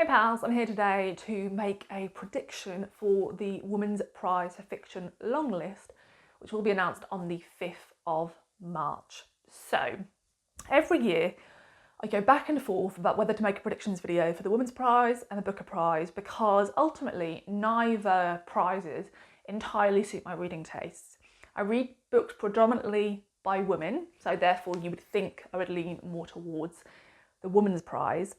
pals, I'm here today to make a prediction for the Women's Prize for Fiction Longlist, which will be announced on the 5th of March. So, every year I go back and forth about whether to make a predictions video for the Women's Prize and the Booker Prize because ultimately neither prizes entirely suit my reading tastes. I read books predominantly by women, so therefore you would think I would lean more towards the Women's Prize.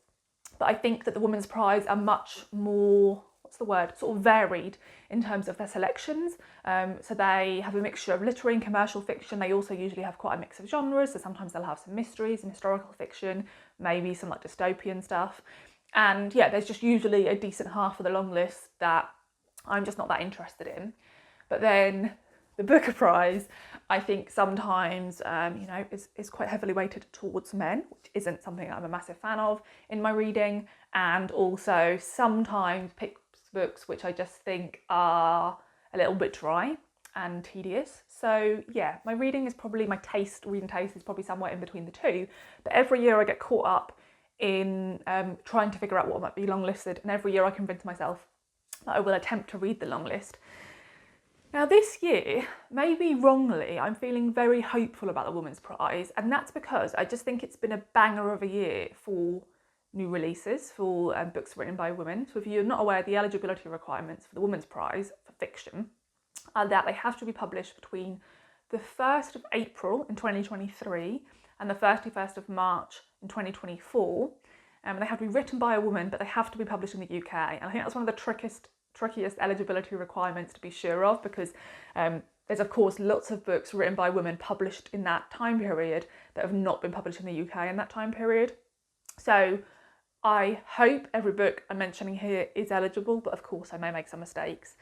But I think that the Women's Prize are much more, sort of varied in terms of their selections. So they have a mixture of literary and commercial fiction. They also usually have quite a mix of genres. So sometimes they'll have some mysteries, some historical fiction, maybe some like dystopian stuff. And yeah, there's just usually a decent half of the long list that I'm just not that interested in. But then the Booker Prize, I think sometimes, is quite heavily weighted towards men, which isn't something I'm a massive fan of in my reading, and also sometimes picks books which I just think are a little bit dry and tedious. So yeah, my reading is probably, reading taste is probably somewhere in between the two, but every year I get caught up in trying to figure out what might be longlisted, and every year I convince myself that I will attempt to read the long list. Now this year, maybe wrongly, I'm feeling very hopeful about the Women's Prize, and that's because I just think it's been a banger of a year for new releases, for books written by women. So if you're not aware, the eligibility requirements for the Women's Prize for fiction are that they have to be published between the 1st of April in 2023 and the 31st of March in 2024. They have to be written by a woman, but they have to be published in the UK. And I think that's one of the trickiest eligibility requirements to be sure of, because there's of course lots of books written by women published in that time period that have not been published in the UK in that time period. So I hope every book I'm mentioning here is eligible, but of course I may make some mistakes.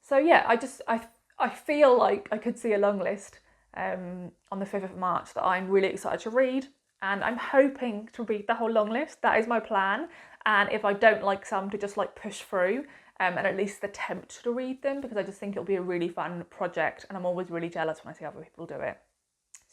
So yeah, I feel like I could see a long list on the 5th of March that I'm really excited to read, and I'm hoping to read the whole long list. That is my plan, and if I don't like some, to just push through and at least attempt to read them, because I just think it'll be a really fun project, and I'm always really jealous when I see other people do it.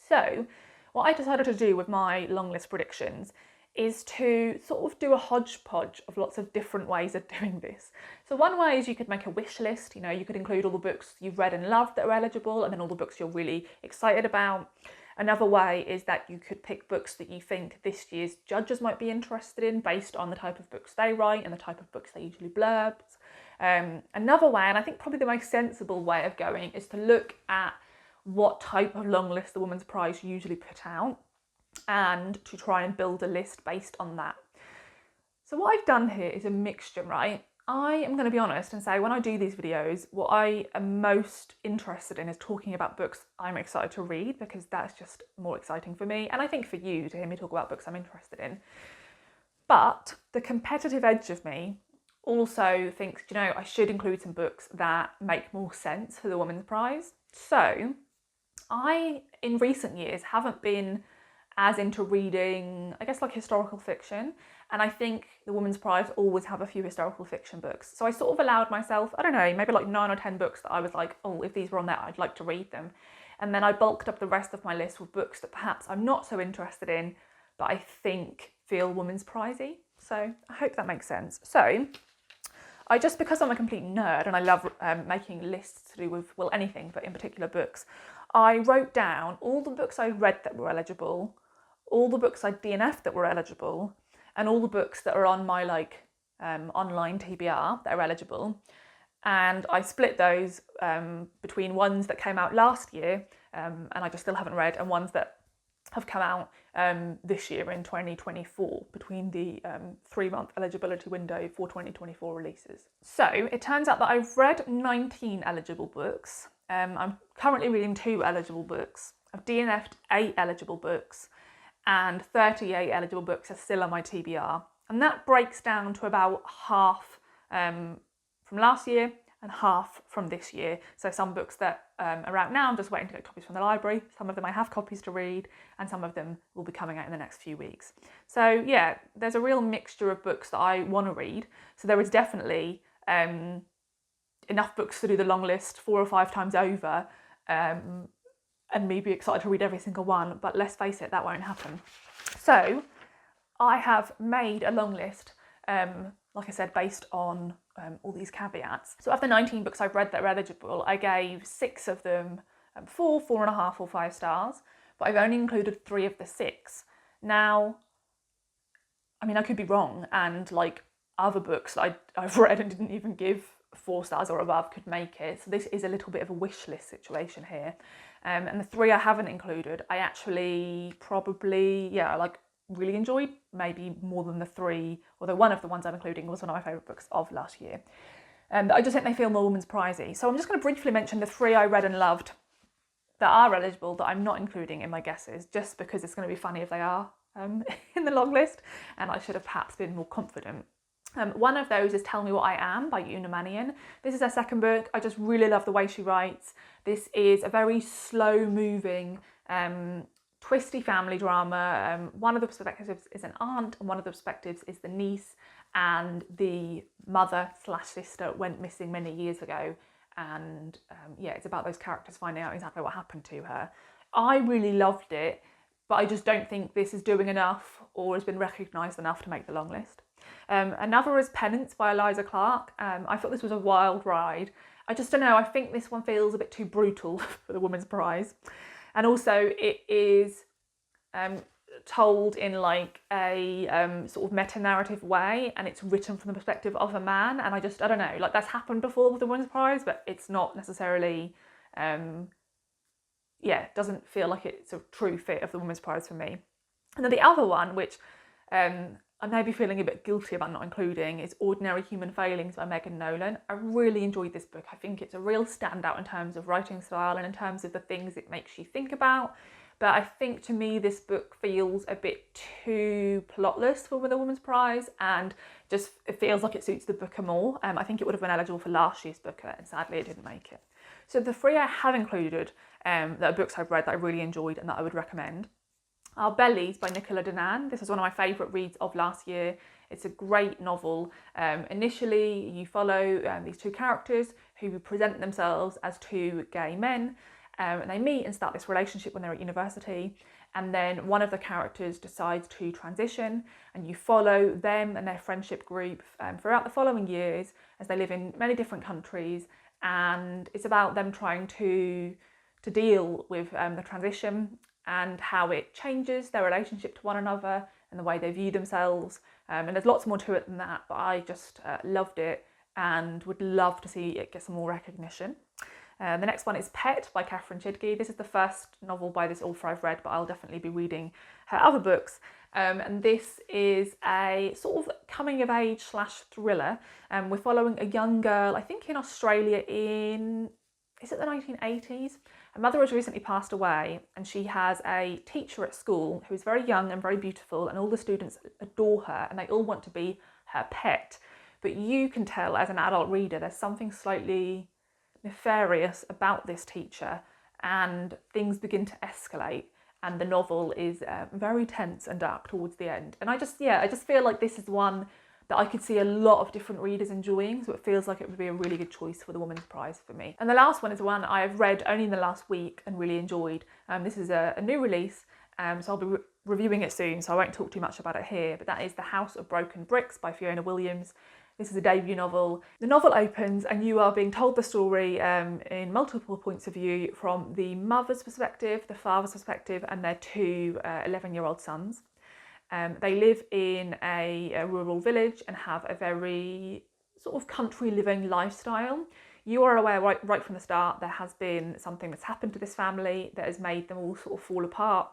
So what I decided to do with my long list predictions is to sort of do a hodgepodge of lots of different ways of doing this. So one way is you could make a wish list. You could include all the books you've read and loved that are eligible, and then all the books you're really excited about. Another way is that you could pick books that you think this year's judges might be interested in based on the type of books they write and the type of books they usually blurb. Another way, and I think probably the most sensible way of going, is to look at what type of long list the Women's Prize usually put out and to try and build a list based on that. So what I've done here is a mixture, right? I am going to be honest and say when I do these videos, what I am most interested in is talking about books I'm excited to read, because that's just more exciting for me, and I think for you to hear me talk about books I'm interested in. But the competitive edge of me also thinks, I should include some books that make more sense for the Women's Prize. So I, in recent years, haven't been as into reading, I guess, historical fiction. And I think the Women's Prize always have a few historical fiction books. So I sort of allowed myself, I don't know, maybe 9 or 10 books that I was like, oh, if these were on there, I'd like to read them. And then I bulked up the rest of my list with books that perhaps I'm not so interested in, but I think feel Women's Prize-y. So I hope that makes sense. So because I'm a complete nerd and I love making lists to do with, anything, but in particular books, I wrote down all the books I read that were eligible, all the books I DNF'd that were eligible, and all the books that are on my online TBR that are eligible. And I split those between ones that came out last year and I just still haven't read, and ones that have come out this year in 2024, between the 3-month eligibility window for 2024 releases. So it turns out that I've read 19 eligible books. I'm currently reading 2 eligible books. I've DNF'd 8 eligible books, and 38 eligible books are still on my TBR. And that breaks down to about half from last year and half from this year. So some books that are out now, I'm just waiting to get copies from the library. Some of them I have copies to read, and some of them will be coming out in the next few weeks. So yeah, there's a real mixture of books that I want to read. So there is definitely enough books to do the long list 4 or 5 times over, and me be excited to read every single one, but let's face it, that won't happen. So I have made a long list like I said, based on all these caveats. So of the 19 books I've read that are eligible, I gave 6 of them 4, 4.5 or 5 stars, but I've only included 3 of the 6. Now, I mean, I could be wrong, and like other books that I've read and didn't even give 4 stars or above could make it. So this is a little bit of a wish list situation here. And the 3 I haven't included, I actually probably, like really enjoyed, maybe more than the 3, although one of the ones I'm including was one of my favourite books of last year. I just think they feel more women's prizey. So I'm just going to briefly mention the 3 I read and loved that are eligible that I'm not including in my guesses, just because it's going to be funny if they are in the long list, and I should have perhaps been more confident. One of those is Tell Me What I Am by Una Mannion. This is her second book. I just really love the way she writes. This is a very slow moving, twisty family drama. One of the perspectives is an aunt and one of the perspectives is the niece, and the mother / sister went missing many years ago, and it's about those characters finding out exactly what happened to her. I really loved it, but I just don't think this is doing enough or has been recognised enough to make the long list. Another is Penance by Eliza Clark. I thought this was a wild ride. I just don't know, I think this one feels a bit too brutal for the Women's Prize. And also it is told in like a sort of meta-narrative way, and it's written from the perspective of a man, and I don't know, like that's happened before with the Women's Prize, but it's not necessarily, doesn't feel like it's a true fit of the Women's Prize for me. And then the other one, which I may be feeling a bit guilty about not including, is Ordinary Human Failings by Megan Nolan. I really enjoyed this book. I think it's a real standout in terms of writing style and in terms of the things it makes you think about. But I think to me this book feels a bit too plotless for the Women's Prize, and just it feels like it suits the Booker more. I think it would have been eligible for last year's Booker, and sadly it didn't make it. So the 3 I have included that are books I've read that I really enjoyed and that I would recommend are Bellies by Nicola Danan. This is one of my favourite reads of last year. It's a great novel. Initially, you follow these 2 characters who present themselves as 2 gay men, and they meet and start this relationship when they're at university. And then one of the characters decides to transition, and you follow them and their friendship group throughout the following years as they live in many different countries. And it's about them trying to deal with the transition and how it changes their relationship to one another and the way they view themselves. And there's lots more to it than that, but I just loved it and would love to see it get some more recognition. The next one is Pet by Catherine Chidgey. This is the first novel by this author I've read, but I'll definitely be reading her other books. And this is a sort of coming of age / thriller. We're following a young girl, I think in Australia is it the 1980s? Her mother has recently passed away, and she has a teacher at school who is very young and very beautiful, and all the students adore her and they all want to be her pet. But you can tell as an adult reader there's something slightly nefarious about this teacher, and things begin to escalate, and the novel is very tense and dark towards the end. And I just feel like this is one that I could see a lot of different readers enjoying, so it feels like it would be a really good choice for the Women's Prize for me. And the last one is one I have read only in the last week and really enjoyed. This is a new release, so I'll be reviewing it soon, so I won't talk too much about it here, but that is The House of Broken Bricks by Fiona Williams. This is a debut novel. The novel opens and you are being told the story in multiple points of view, from the mother's perspective, the father's perspective, and their 2 11-year-old sons. They live in a rural village and have a very sort of country living lifestyle. You are aware right from the start there has been something that's happened to this family that has made them all sort of fall apart,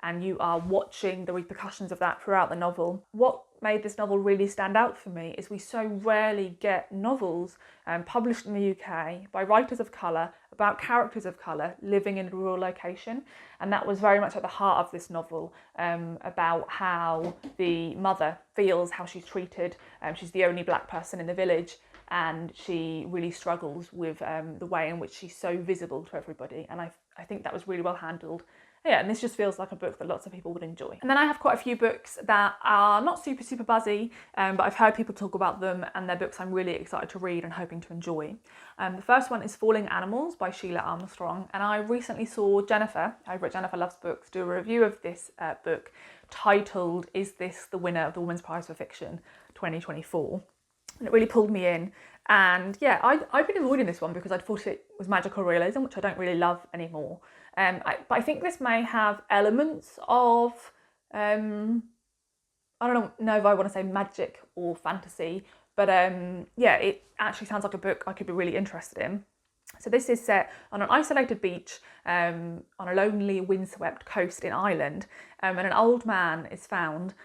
and you are watching the repercussions of that throughout the novel. What made this novel really stand out for me is we so rarely get novels published in the UK by writers of colour about characters of colour living in a rural location, and that was very much at the heart of this novel, about how the mother feels, how she's treated. She's the only black person in the village, and she really struggles with the way in which she's so visible to everybody, and I think that was really well handled. Yeah, and this just feels like a book that lots of people would enjoy. And then I have quite a few books that are not super buzzy, but I've heard people talk about them, and they're books I'm really excited to read and hoping to enjoy. The first one is Falling Animals by Sheila Armstrong, and I recently saw Jennifer, over at Jennifer Loves Books, do a review of this book titled, Is This the Winner of the Women's Prize for Fiction 2024? and it really pulled me in. And yeah, I've been avoiding this one because I thought it was magical realism, which I don't really love anymore. But I think this may have elements of, I don't know if I want to say magic or fantasy, but yeah, it actually sounds like a book I could be really interested in. So this is set on an isolated beach on a lonely, windswept coast in Ireland, and an old man is found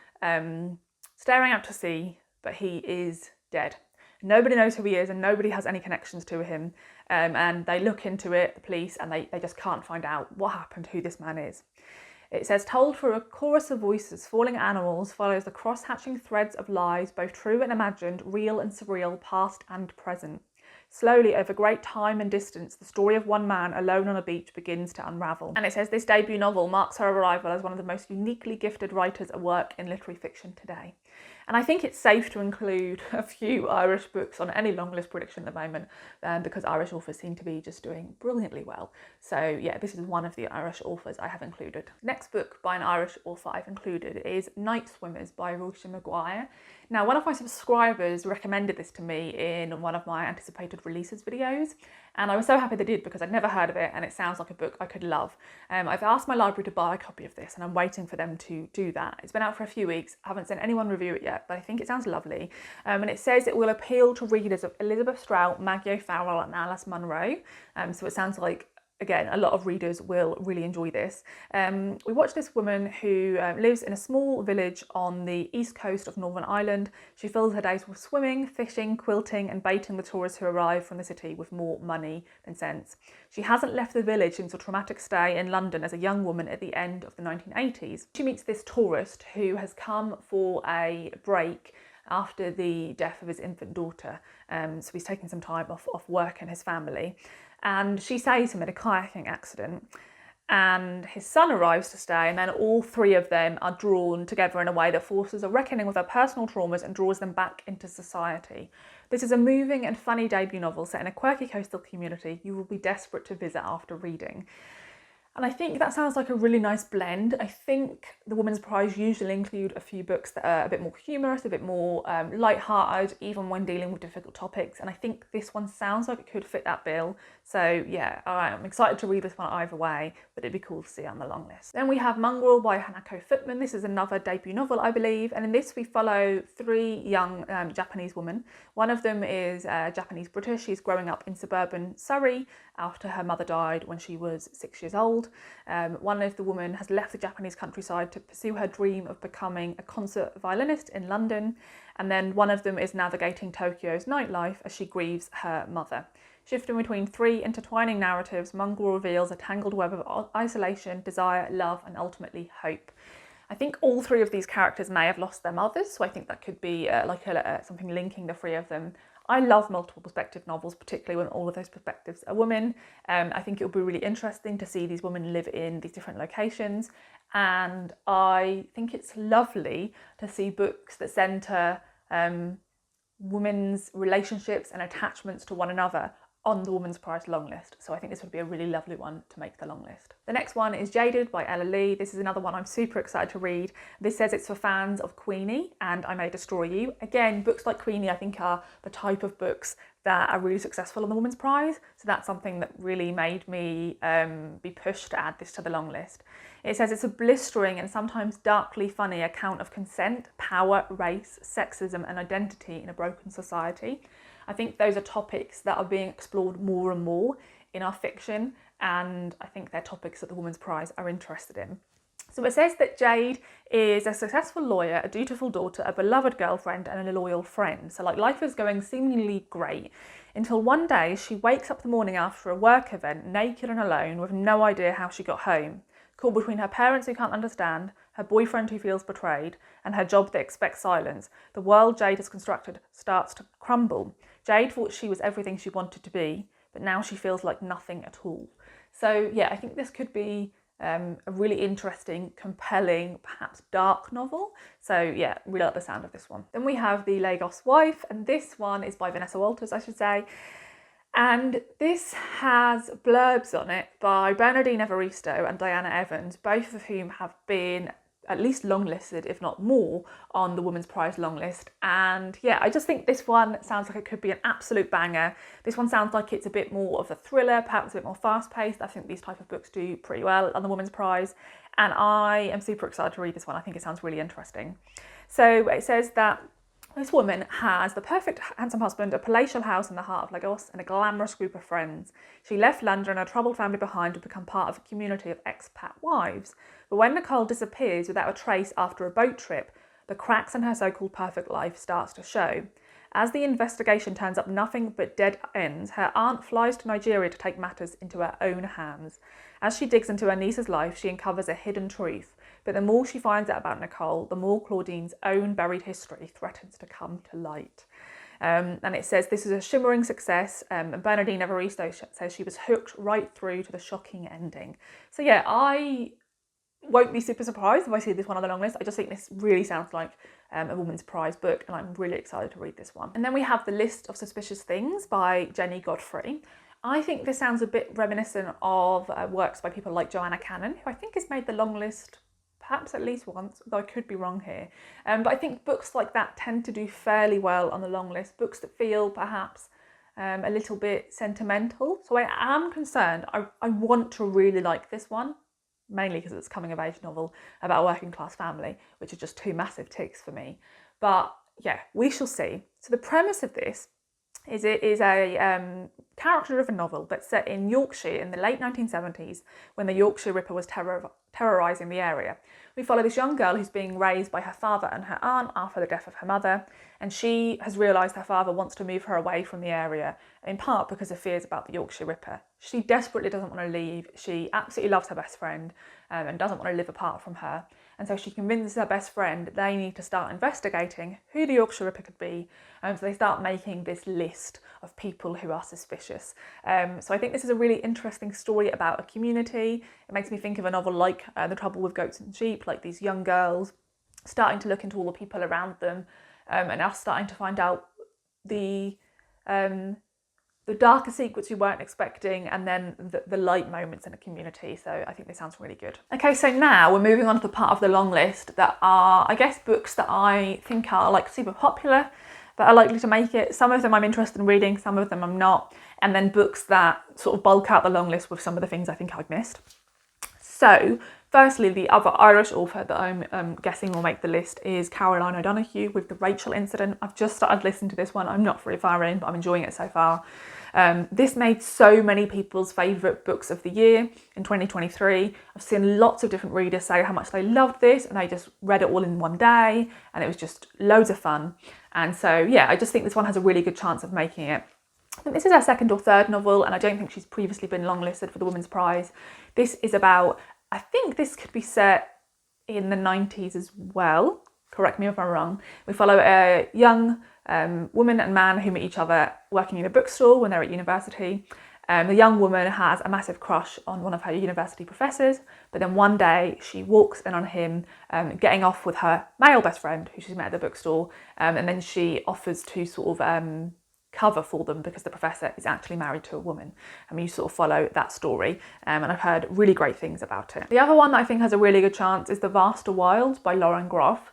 staring out to sea, but he is dead. Nobody knows who he is and nobody has any connections to him, and they look into it, the police, and they just can't find out what happened, who this man is. It says, told through a chorus of voices, falling animals, follows the cross-hatching threads of lies, both true and imagined, real and surreal, past and present. Slowly, over great time and distance, the story of one man alone on a beach begins to unravel. And it says this debut novel marks her arrival as one of the most uniquely gifted writers at work in literary fiction today. And I think it's safe to include a few Irish books on any long list prediction at the moment, because Irish authors seem to be just doing brilliantly well. So yeah, this is one of the Irish authors I have included. Next book by an Irish author I've included is Night Swimmers by Roisin Maguire. Now, one of my subscribers recommended this to me in one of my anticipated releases videos, and I was so happy they did because I'd never heard of it and it sounds like a book I could love. I've asked my library to buy a copy of this and I'm waiting for them to do that. It's been out for a few weeks, I haven't seen anyone review it yet, but I think it sounds lovely. And it says it will appeal to readers of Elizabeth Strout, Maggie O'Farrell and Alice Munro. So it sounds like, again, a lot of readers will really enjoy this. We watch this woman who lives in a small village on the east coast of Northern Ireland. She fills her days with swimming, fishing, quilting and baiting the tourists who arrive from the city with more money than sense. She hasn't left the village since a traumatic stay in London as a young woman at the end of the 1980s. She meets this tourist who has come for a break after the death of his infant daughter. So he's taking some time off work and his family. And she saves him in a kayaking accident, and his son arrives to stay, and then all three of them are drawn together in a way that forces a reckoning with their personal traumas and draws them back into society. This is a moving and funny debut novel set in a quirky coastal community you will be desperate to visit after reading. And I think that sounds like a really nice blend. I think the Women's Prize usually include a few books that are a bit more humorous, a bit more light-hearted, even when dealing with difficult topics. And I think this one sounds like it could fit that bill. So yeah, I'm excited to read this one either way, but it'd be cool to see it on the long list. Then we have Mongrel by Hanako Footman. This is another debut novel, I believe. And in this we follow three young Japanese women. One of them is Japanese-British. She's growing up in suburban Surrey after her mother died when she was 6 years old. One of the women has left the Japanese countryside to pursue her dream of becoming a concert violinist in London, and then one of them is navigating Tokyo's nightlife as she grieves her mother. Shifting between three intertwining narratives, Mongrel reveals a tangled web of isolation, desire, love, and ultimately hope. I think all three of these characters may have lost their mothers, so I think that could be something linking the three of them. I love multiple perspective novels, particularly when all of those perspectives are women. I think it will be really interesting to see these women live in these different locations. And I think it's lovely to see books that centre women's relationships and attachments to one another on the Women's Prize long list. So I think this would be a really lovely one to make the long list. The next one is Jaded by Ella Lee. This is another one I'm super excited to read. This says it's for fans of Queenie and I May Destroy You. Again, books like Queenie I think are the type of books that are really successful on the Women's Prize. So that's something that really made me be pushed to add this to the long list. It says it's a blistering and sometimes darkly funny account of consent, power, race, sexism and identity in a broken society. I think those are topics that are being explored more and more in our fiction, and I think they're topics that the Women's Prize are interested in. So it says that Jade is a successful lawyer, a dutiful daughter, a beloved girlfriend and a loyal friend. So life is going seemingly great until one day she wakes up the morning after a work event naked and alone with no idea how she got home. Caught between her parents who can't understand, her boyfriend who feels betrayed, and her job that expects silence, the world Jade has constructed starts to crumble. Jade thought she was everything she wanted to be, but now she feels like nothing at all. So yeah, I think this could be a really interesting, compelling, perhaps dark novel. So yeah, really like the sound of this one. Then we have The Lagos Wife, and this one is by Vanessa Walters, I should say. And this has blurbs on it by Bernardine Evaristo and Diana Evans, both of whom have been at least longlisted, if not more, on the Women's Prize longlist. And yeah, I just think this one sounds like it could be an absolute banger. This one sounds like it's a bit more of a thriller, perhaps a bit more fast-paced. I think these type of books do pretty well on the Women's Prize. And I am super excited to read this one. I think it sounds really interesting. So it says that this woman has the perfect handsome husband, a palatial house in the heart of Lagos, and a glamorous group of friends. She left London and her troubled family behind to become part of a community of expat wives. But when Nicole disappears without a trace after a boat trip, the cracks in her so-called perfect life starts to show. As the investigation turns up nothing but dead ends, her aunt flies to Nigeria to take matters into her own hands. As she digs into her niece's life, she uncovers a hidden truth. But the more she finds out about Nicole, the more Claudine's own buried history threatens to come to light. And it says this is a shimmering success, and Bernardine Evaristo says she was hooked right through to the shocking ending. So yeah, I won't be super surprised if I see this one on the long list. I just think this really sounds like a Women's Prize book, and I'm really excited to read this one. And then we have The List of Suspicious Things by Jenny Godfrey. I think this sounds a bit reminiscent of works by people like Joanna Cannon, who I think has made the long list perhaps at least once, though I could be wrong here. But I think books like that tend to do fairly well on the long list, books that feel perhaps a little bit sentimental. So I am concerned. I want to really like this one, mainly because it's a coming of age novel about a working class family, which are just two massive ticks for me. But yeah, we shall see. So the premise of this is it is a character-driven novel that's set in Yorkshire in the late 1970s when the Yorkshire Ripper was terrorising the area. We follow this young girl who's being raised by her father and her aunt after the death of her mother, and she has realised her father wants to move her away from the area, in part because of fears about the Yorkshire Ripper. She desperately doesn't want to leave. She absolutely loves her best friend and doesn't want to live apart from her. And so she convinces her best friend they need to start investigating who the Yorkshire Ripper could be. So they start making this list of people who are suspicious. So I think this is a really interesting story about a community. It makes me think of a novel like The Trouble with Goats and Sheep, like these young girls starting to look into all the people around them and us starting to find out the darker secrets you weren't expecting, and then the light moments in a community. So I think this sounds really good. Okay, so now we're moving on to the part of the long list that are, I guess, books that I think are like super popular, that are likely to make it. Some of them I'm interested in reading, some of them I'm not. And then books that sort of bulk out the long list with some of the things I think I've missed. So firstly, the other Irish author that I'm guessing will make the list is Caroline O'Donoghue with The Rachel Incident. I've just started listening to this one. I'm not very far in, but I'm enjoying it so far. This made so many people's favourite books of the year in 2023. I've seen lots of different readers say how much they loved this and they just read it all in one day, and it was just loads of fun. And so yeah, I just think this one has a really good chance of making it. I think this is her second or third novel, and I don't think she's previously been longlisted for the Women's Prize. This is about, I think this could be set in the 90s as well. Correct me if I'm wrong. We follow a young woman and man who meet each other working in a bookstore when they're at university. The young woman has a massive crush on one of her university professors, but then one day she walks in on him getting off with her male best friend who she's met at the bookstore, and then she offers to sort of cover for them because the professor is actually married to a woman. You sort of follow that story, and I've heard really great things about it. The other one that I think has a really good chance is The Vaster Wilds by Lauren Groff.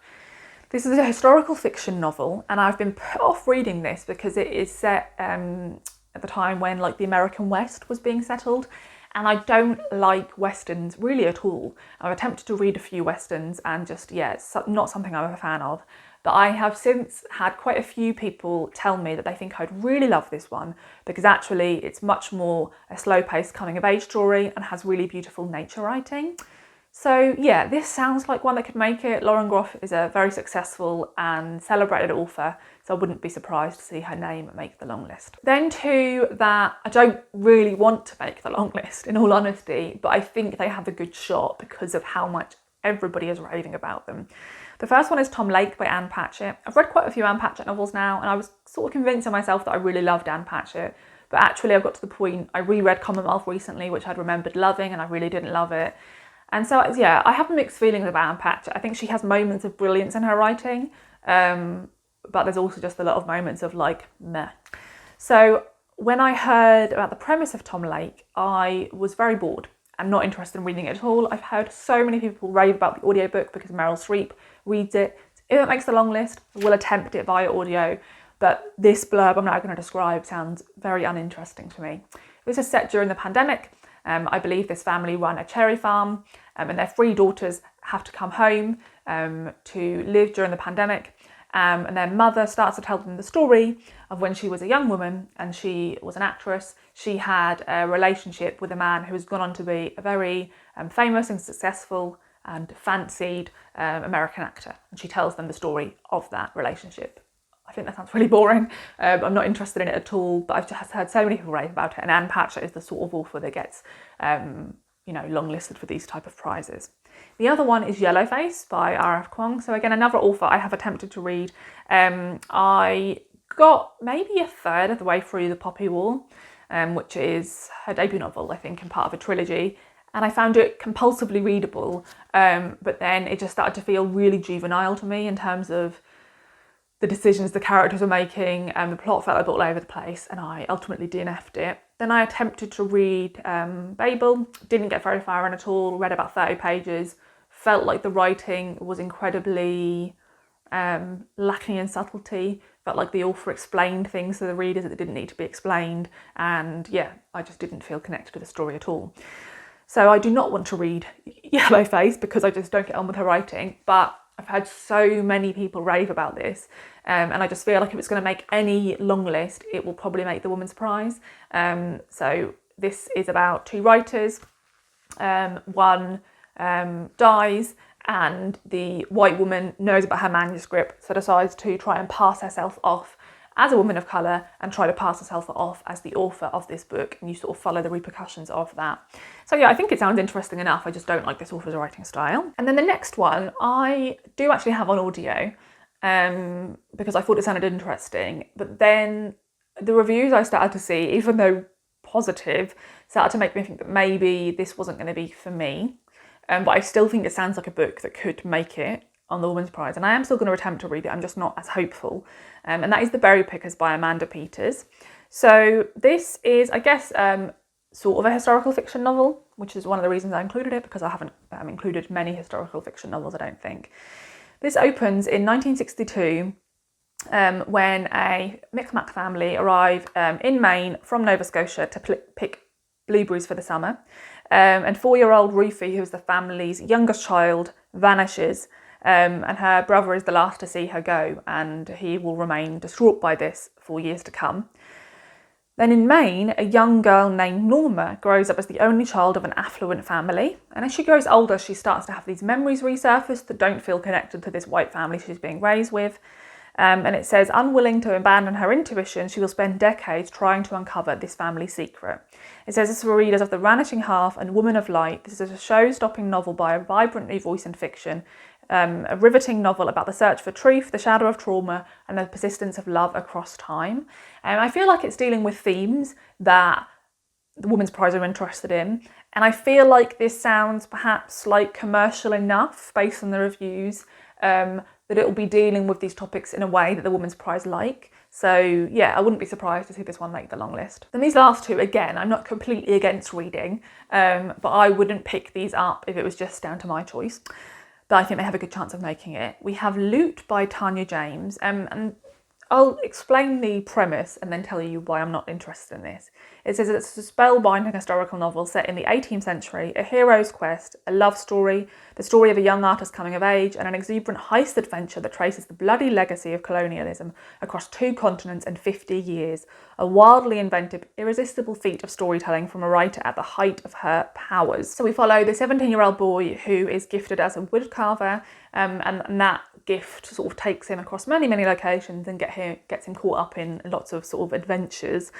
This is a historical fiction novel, and I've been put off reading this because it is set at the time when like the American West was being settled, and I don't like Westerns really at all. I've attempted to read a few Westerns and just, yeah, it's not something I'm a fan of. But I have since had quite a few people tell me that they think I'd really love this one because actually it's much more a slow-paced coming-of-age story and has really beautiful nature writing. So yeah, this sounds like one that could make it. Lauren Groff is a very successful and celebrated author, so I wouldn't be surprised to see her name make the long list. Then two that I don't really want to make the long list, in all honesty, but I think they have a good shot because of how much everybody is raving about them. The first one is Tom Lake by Anne Patchett. I've read quite a few Anne Patchett novels now, and I was sort of convincing myself that I really loved Anne Patchett, but actually I've got to the point, I reread Commonwealth recently, which I'd remembered loving, and I really didn't love it. And so, yeah, I have mixed feelings about Anne Patchett. I think she has moments of brilliance in her writing, but there's also just a lot of moments of like, meh. So when I heard about the premise of Tom Lake, I was very bored. am not interested in reading it at all. I've heard so many people rave about the audiobook because Meryl Streep reads it. If it makes the long list, I will attempt it via audio, but this blurb I'm now going to describe sounds very uninteresting to me. This is set during the pandemic. I believe this family run a cherry farm, and their 3 daughters have to come home to live during the pandemic. And their mother starts to tell them the story of when she was a young woman and she was an actress. She had a relationship with a man who has gone on to be a very famous and successful and fancied American actor. And she tells them the story of that relationship. I think that sounds really boring. I'm not interested in it at all, but I've just heard so many people rave about it. And Anne Patchett is the sort of author that gets longlisted for these type of prizes. The other one is Yellowface by R.F. Kuang. So again, another author I have attempted to read. I got maybe a third of the way through The Poppy Wall, which is her debut novel, I think, and part of a trilogy. And I found it compulsively readable, but then it just started to feel really juvenile to me in terms of the decisions the characters were making, and the plot felt a bit all over the place, and I ultimately DNF'd it. Then I attempted to read Babel, didn't get very far in at all, read about 30 pages, felt like the writing was incredibly lacking in subtlety, felt like the author explained things to the readers that didn't need to be explained, and yeah, I just didn't feel connected to the story at all. So I do not want to read Yellowface because I just don't get on with her writing, but I've had so many people rave about this, and I just feel like if it's going to make any long list, it will probably make the Woman's Prize. So this is about 2 writers. One dies, and the white woman knows about her manuscript, so decides to try and pass herself off as a woman of colour and try to pass herself off as the author of this book, and you sort of follow the repercussions of that. So yeah, I think it sounds interesting enough. I just don't like this author's writing style. And then the next one I do actually have on audio because I thought it sounded interesting, but then the reviews I started to see, even though positive, started to make me think that maybe this wasn't going to be for me. But I still think it sounds like a book that could make it on the Woman's Prize, and I am still going to attempt to read it. I'm just not as hopeful. And that is The Berry Pickers by Amanda Peters. So this is, I guess, sort of a historical fiction novel, which is one of the reasons I included it, because I haven't included many historical fiction novels, I don't think. This opens in 1962 when a Micmac family arrive in Maine from Nova Scotia to pick blueberries for the summer. And 4-year-old Ruthie, who's the family's youngest child, vanishes. And her brother is the last to see her go, and he will remain distraught by this for years to come. Then in Maine, a young girl named Norma grows up as the only child of an affluent family, and as she grows older, she starts to have these memories resurface that don't feel connected to this white family she's being raised with. And it says, unwilling to abandon her intuition, she will spend decades trying to uncover this family secret. It says this for readers of The Vanishing Half and Woman of Light. This is a show-stopping novel by a vibrant new voice in fiction, a riveting novel about the search for truth, the shadow of trauma, and the persistence of love across time. I feel like it's dealing with themes that the Women's Prize are interested in, and I feel like this sounds perhaps like commercial enough based on the reviews, that it will be dealing with these topics in a way that the Women's Prize like. So yeah, I wouldn't be surprised to see this one make the long list. Then these last 2, again, I'm not completely against reading, but I wouldn't pick these up if it was just down to my choice. But I think they have a good chance of making it. We have Loot by Tanya James, and I'll explain the premise and then tell you why I'm not interested in this. It says it's a spellbinding historical novel set in the 18th century, a hero's quest, a love story, the story of a young artist coming of age, and an exuberant heist adventure that traces the bloody legacy of colonialism across 2 continents and 50 years. A wildly inventive, irresistible feat of storytelling from a writer at the height of her powers. So we follow the 17-year-old boy who is gifted as a woodcarver, and that gift sort of takes him across many locations and gets him caught up in lots of sort of adventures.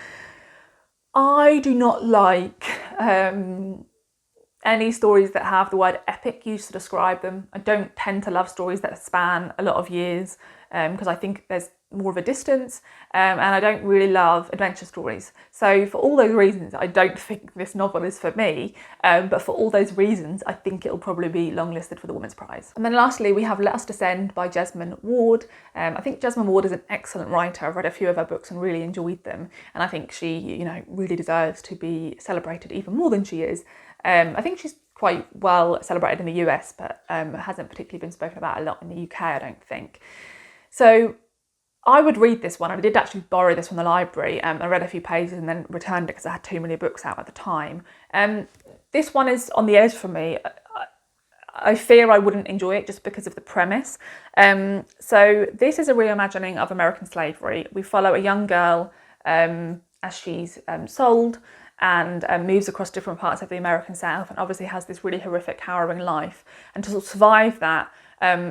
I do not like any stories that have the word epic used to describe them. I don't tend to love stories that span a lot of years because I think there's more of a distance, and I don't really love adventure stories. So for all those reasons, I don't think this novel is for me, but for all those reasons, I think it'll probably be longlisted for the Women's Prize. And then lastly, we have Let Us Descend by Jesmyn Ward. I think Jesmyn Ward is an excellent writer. I've read a few of her books and really enjoyed them, and I think she, really deserves to be celebrated even more than she is. I think she's quite well celebrated in the US, but hasn't particularly been spoken about a lot in the UK, I don't think. So I would read this one. I did actually borrow this from the library. I read a few pages and then returned it because I had too many books out at the time. This one is on the edge for me. I fear I wouldn't enjoy it just because of the premise. So this is a reimagining of American slavery. We follow a young girl as she's sold and moves across different parts of the American South, and obviously has this really horrific, harrowing life. And to survive that,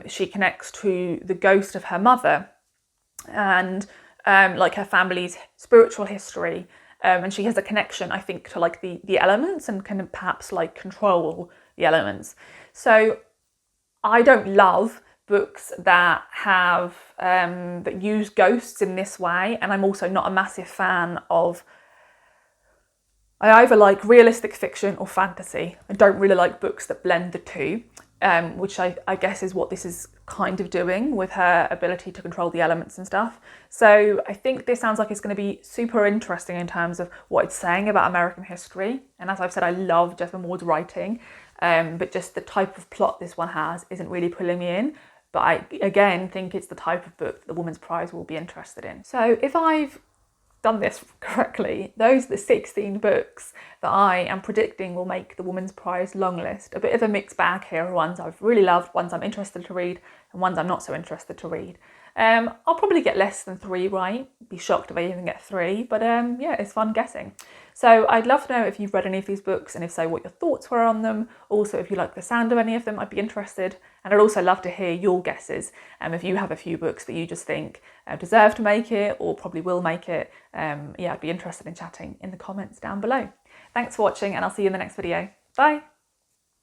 she connects to the ghost of her mother and like her family's spiritual history. And she has a connection, I think, to like the elements and can perhaps like control the elements. So I don't love books that have that use ghosts in this way, and I'm also not a massive fan of. I either like realistic fiction or fantasy. I don't really like books that blend the two, which I guess is what this is kind of doing with her ability to control the elements and stuff. So I think this sounds like it's going to be super interesting in terms of what it's saying about American history. And as I've said, I love Jesmyn Ward's writing, but just the type of plot this one has isn't really pulling me in. But I, again, think it's the type of book that the Woman's Prize will be interested in. So if I've done this correctly, those are the 16 books that I am predicting will make the Woman's Prize long list. A bit of a mixed bag here, ones I've really loved, ones I'm interested to read, and ones I'm not so interested to read. I'll probably get less than 3 right, be shocked if I even get 3, but yeah, it's fun guessing. So I'd love to know if you've read any of these books, and if so, what your thoughts were on them. Also, if you like the sound of any of them, I'd be interested. And I'd also love to hear your guesses. If you have a few books that you just think deserve to make it or probably will make it, yeah, I'd be interested in chatting in the comments down below. Thanks for watching, and I'll see you in the next video. Bye.